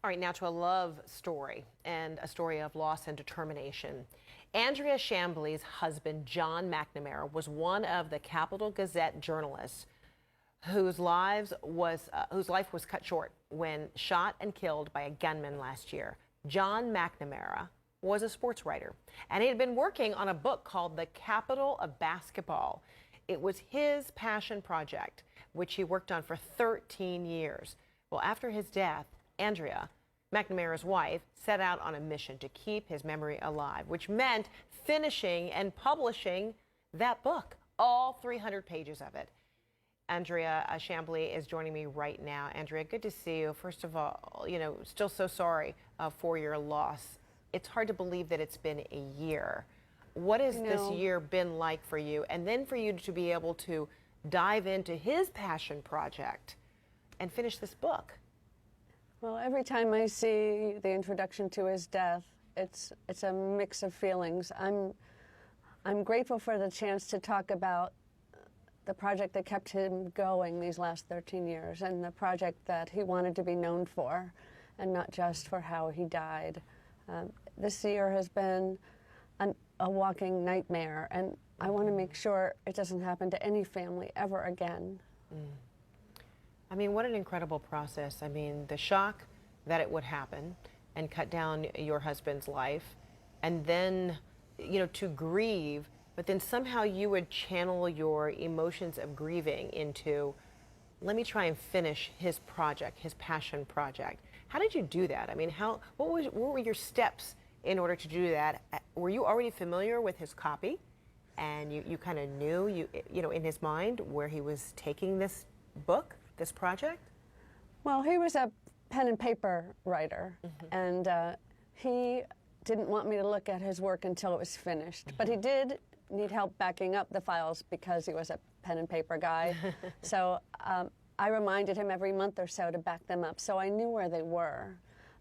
All right, now to a love story and a story of loss and determination. Andrea Chamblee's husband, John McNamara, was one of the Capital Gazette journalists whose life was cut short when shot and killed by a gunman last year. John McNamara was a sports writer, and he had been working on a book called The Capital of Basketball. It was his passion project, which he worked on for 13 years. Well, after his death, Andrea, McNamara's wife, set out on a mission to keep his memory alive, which meant finishing and publishing that book, all 300 pages of it. Andrea Chamblee is joining me right now. Andrea, good to see you. First of all, still so sorry for your loss. It's hard to believe that it's been a year. What has this year been like for you? And then for you to be able to dive into his passion project and finish this book. Well, every time I see the introduction to his death, it's a mix of feelings. I'm grateful for the chance to talk about the project that kept him going these last 13 years and the project that he wanted to be known for, and not just for how he died. This year has been a walking nightmare, and I want to make sure it doesn't happen to any family ever again. I mean, what an incredible process. I mean, the shock that it would happen and cut down your husband's life, and then, to grieve, but then somehow you would channel your emotions of grieving into, let me try and finish his project, his passion project. How did you do that? I mean, what were your steps in order to do that? Were you already familiar with his copy, and you kind of knew, in his mind where he was taking this book, this project? Well, he was a pen and paper writer, and he didn't want me to look at his work until it was finished. But he did need help backing up the files because he was a pen and paper guy. So I reminded him every month or so to back them up, so I knew where they were.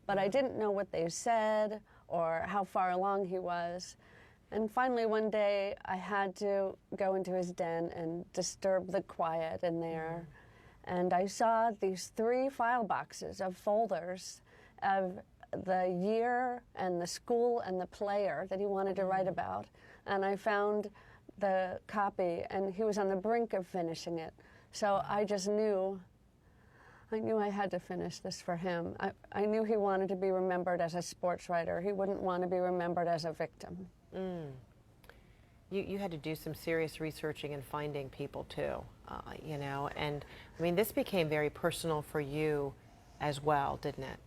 But I didn't know what they said or how far along he was. And finally, one day, I had to go into his den and disturb the quiet in there. And I saw these 3 file boxes of folders of the year and the school and the player that he wanted to write about. And I found the copy, and he was on the brink of finishing it. So I just knew, I had to finish this for him. I knew he wanted to be remembered as a sports writer. He wouldn't want to be remembered as a victim. You had to do some serious researching and finding people too, and I mean, this became very personal for you as well, didn't it?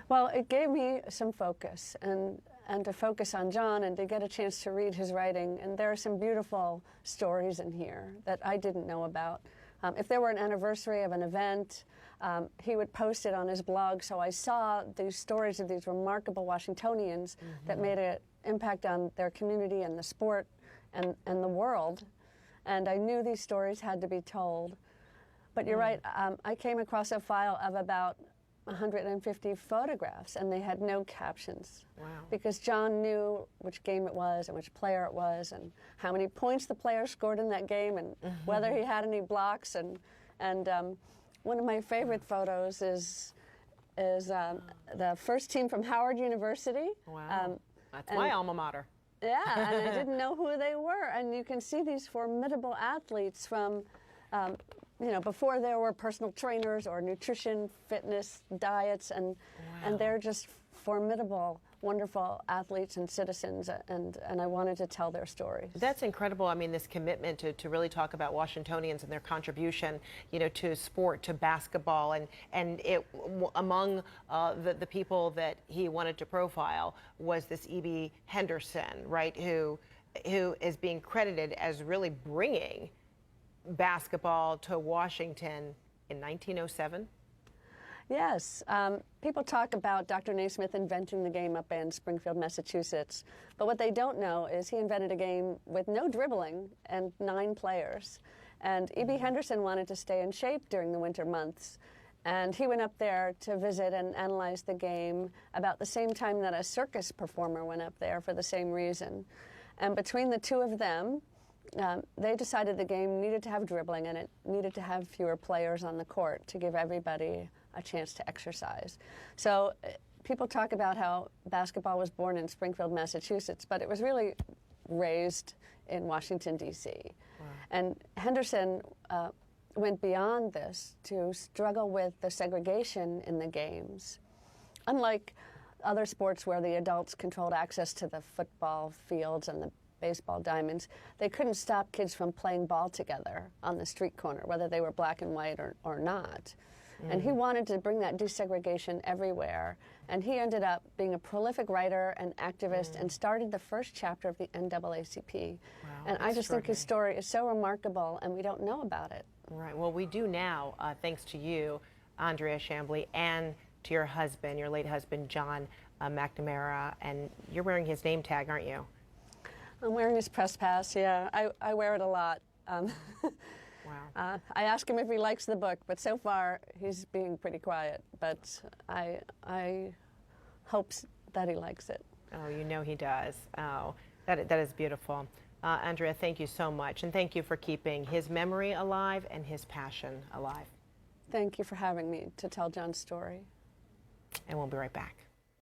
Well, it gave me some focus and to focus on John and to get a chance to read his writing. And there are some beautiful stories in here that I didn't know about. If there were an anniversary of an event, he would post it on his blog. So I saw these stories of these remarkable Washingtonians that made an impact on their community and the sport and the world. And I knew these stories had to be told. But you're right, I came across a file of about 150 photographs, and they had no captions. Wow. Because John knew which game it was and which player it was and how many points the player scored in that game and whether he had any blocks. And one of my favorite photos is the first team from Howard University. Wow. That's my alma mater. Yeah, and I didn't know who they were. And you can see these formidable athletes from before there were personal trainers or nutrition, fitness, diets, and they're just formidable, wonderful athletes and citizens, and I wanted to tell their stories. That's incredible. I mean, this commitment to really talk about Washingtonians and their contribution, to sport, to basketball, and among the people that he wanted to profile was this E.B. Henderson, right, who is being credited as really bringing basketball to Washington in 1907? Yes. People talk about Dr. Naismith inventing the game up in Springfield, Massachusetts. But what they don't know is he invented a game with no dribbling and 9 players. And E.B. Henderson wanted to stay in shape during the winter months. And he went up there to visit and analyze the game about the same time that a circus performer went up there for the same reason. And between the two of them, they decided the game needed to have dribbling and it needed to have fewer players on the court to give everybody a chance to exercise. So people talk about how basketball was born in Springfield, Massachusetts, but it was really raised in Washington, D.C. Wow. And Henderson went beyond this to struggle with the segregation in the games. Unlike other sports where the adults controlled access to the football fields and the baseball diamonds, they couldn't stop kids from playing ball together on the street corner, whether they were black and white or not. And he wanted to bring that desegregation everywhere. And he ended up being a prolific writer and activist and started the first chapter of the NAACP. Wow, and I just think his story is so remarkable, and we don't know about it. Right. Well, we do now, thanks to you, Andrea Chamblee, and to your husband, your late husband, John McNamara. And you're wearing his name tag, aren't you? I'm wearing his press pass, yeah. I wear it a lot. Wow. I ask him if he likes the book, but so far he's being pretty quiet. But I hope that he likes it. Oh, you know he does. Oh, that is beautiful. Andrea, thank you so much, and thank you for keeping his memory alive and his passion alive. Thank you for having me to tell John's story. And we'll be right back.